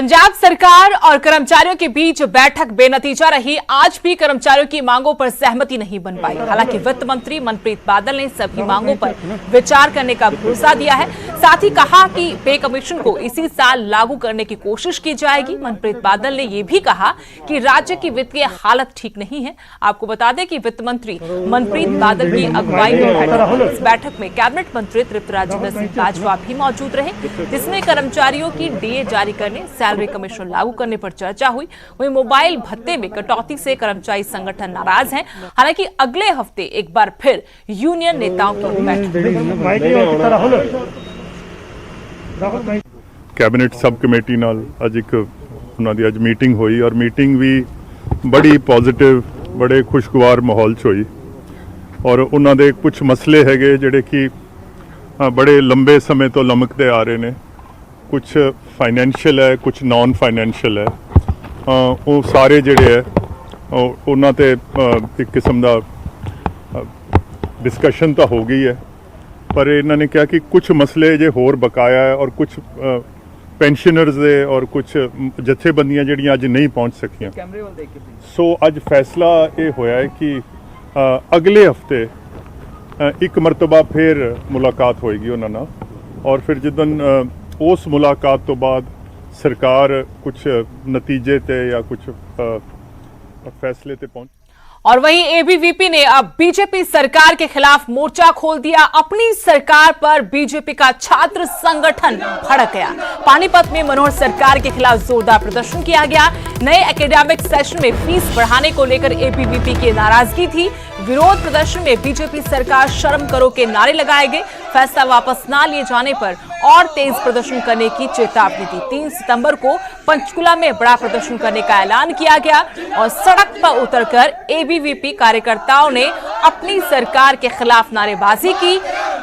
पंजाब सरकार और कर्मचारियों के बीच बैठक बेनतीजा रही। आज भी कर्मचारियों की मांगों पर सहमति नहीं बन पाई। हालांकि वित्त मंत्री मनप्रीत बादल ने सभी मांगों पर विचार करने का भरोसा दिया है। साथ ही कहा कि पे कमीशन को इसी साल लागू करने की कोशिश की जाएगी। मनप्रीत बादल ने यह भी कहा कि राज्य की वित्तीय हालत ठीक नहीं है। आपको बता दें कि वित्त मंत्री मनप्रीत बादल की अगुवाई में इस बैठक में कैबिनेट मंत्री तृप्त राजेंद्र सिंह बाजवा भी मौजूद रहे, जिसमें कर्मचारियों की डीए जारी करने, सैलरी कमीशन लागू करने पर चर्चा हुई। वहीं मोबाइल भत्ते में कटौती से कर्मचारी संगठन नाराज हैं। हालांकि अगले हफ्ते एक बार फिर यूनियन नेताओं की बैठक। कैबिनेट सब कमेटी नाल अज एक उन्हां दी अज मीटिंग हुई और मीटिंग भी बड़ी पॉजिटिव, बड़े खुशगवार माहौल च हुई और उन्हां दे कुछ मसले हैगे जिहड़े कि बड़े लंबे समय तो लमकते आ रहे ने। कुछ फाइनैंशियल है, कुछ नॉन फाइनैंशियल है। वो सारे जिहड़े है उन्हां ते एक किस्म दा डिस्कशन तो हो गई है, पर इन्होंने कहा कि कुछ मसले जे होर बकाया है और कुछ पेंशनर्स दे और कुछ जथेबंदियां जिहड़ियां अज नहीं पहुंच सकियां। सो अज फैसला ये होया है कि अगले हफ्ते एक मरतबा फिर मुलाकात होएगी उन्हां नाल और फिर जिदन उस मुलाकात तो बाद सरकार कुछ नतीजे ते या कुछ फैसले ते पहुंच। और वहीं एबीवीपी ने अब बीजेपी सरकार के खिलाफ मोर्चा खोल दिया। अपनी सरकार पर बीजेपी का छात्र संगठन भड़क गया। पानीपत में मनोहर सरकार के खिलाफ जोरदार प्रदर्शन किया गया। नए एकेडमिक सेशन में फीस बढ़ाने को लेकर एबीवीपी की नाराजगी थी। विरोध प्रदर्शन में बीजेपी सरकार शर्म करो के नारे लगाए गए। फैसला वापस न लिए जाने पर और तेज प्रदर्शन करने की चेतावनी दी। 3 सितंबर को पंचकुला में बड़ा प्रदर्शन करने का ऐलान किया गया और सड़क पर उतरकर एबीवीपी कार्यकर्ताओं ने अपनी सरकार के खिलाफ नारेबाजी की।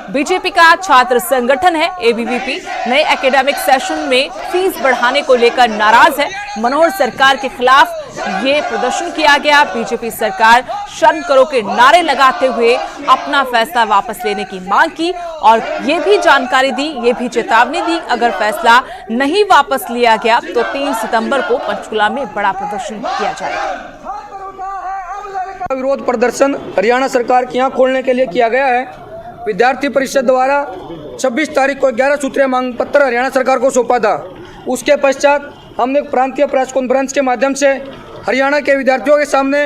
बीजेपी का छात्र संगठन है एबीवीपी नए एकेडमिक सेशन में फीस बढ़ाने को लेकर नाराज है। मनोहर सरकार के खिलाफ ये प्रदर्शन किया गया। बीजेपी सरकार शर्म करो के नारे लगाते हुए अपना फैसला वापस लेने की मांग की और ये भी जानकारी दी, ये भी चेतावनी दी, अगर फैसला नहीं वापस लिया गया तो 3 सितंबर को पंचकुला में बड़ा प्रदर्शन किया जाएगा। विरोध प्रदर्शन हरियाणा सरकार के यहाँ खोलने के लिए किया गया है। विद्यार्थी परिषद द्वारा 26 तारीख को 11 सूत्रीय मांग पत्र हरियाणा सरकार को सौंपा था। उसके पश्चात हमने प्रांतीय प्रेस कॉन्फ्रेंस के माध्यम से हरियाणा के विद्यार्थियों के सामने,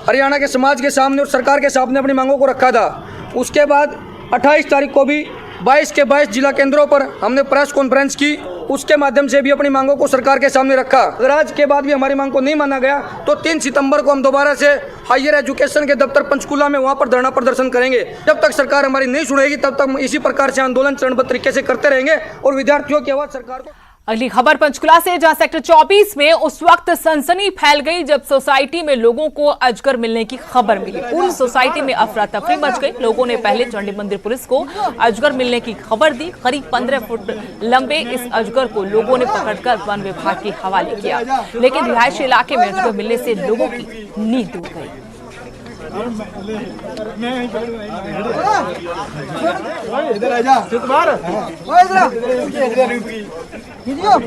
हरियाणा के समाज के सामने और सरकार के सामने अपनी मांगों को रखा था। उसके बाद 28 तारीख को भी 22 के 22 जिला केंद्रों पर हमने प्रेस कॉन्फ्रेंस की। उसके माध्यम से भी अपनी मांगों को सरकार के सामने रखा। अगर आज के बाद भी हमारी मांग को नहीं माना गया तो 3 सितंबर को हम दोबारा से हायर एजुकेशन के दफ्तर पंचकुला में वहां पर धरना प्रदर्शन करेंगे। जब तक सरकार हमारी नहीं सुनेगी तब तक हम इसी प्रकार से आंदोलन चरणबद्ध तरीके से करते रहेंगे और विद्यार्थियों की आवाज सरकार को। अगली खबर पंचकुला से, जहां सेक्टर 24 में उस वक्त सनसनी फैल गई जब सोसाइटी में लोगों को अजगर मिलने की खबर मिली। पूरी सोसाइटी में अफरा तफरी मच गई। लोगों ने पहले चंडी मंदिर पुलिस को अजगर मिलने की खबर दी। करीब 15 फुट लंबे इस अजगर को लोगों ने पकड़कर वन विभाग के हवाले किया, लेकिन रिहायशी इलाके में अजगर मिलने से लोगों की नींद टूट गई। इधर